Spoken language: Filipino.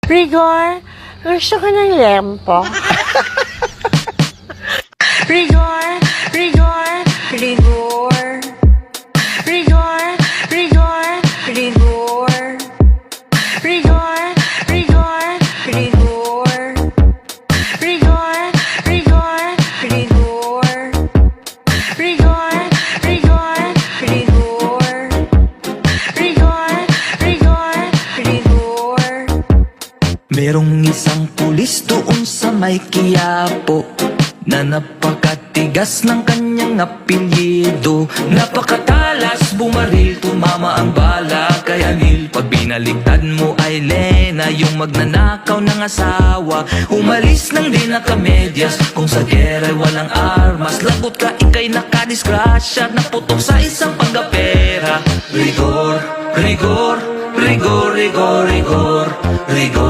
Rigor, gusto ko ng lempo. Rigor, rigor, rigor. Rigor, rigor, rigor. Rigor, rigor, rigor. Rigor, rigor, rigor. Rigor, rigor, rigor. Rigor, rigor, rigor. Merong isang pulis doon sa may Quiapo na napakatigas ng kanyang apelyido. Napakatalas bumaril, tumama ang bala kay Anil. Pag binaligtad mo ay Lena, yung magnanakaw ng asawa. Umalis nang di nakamedyas, kung sa gera'y walang armas. Lagot ka, ika'y nakadisgrasya, naputok sa isang panggapera. Rigor, rigor, rigor, rigor, rigor, rigor.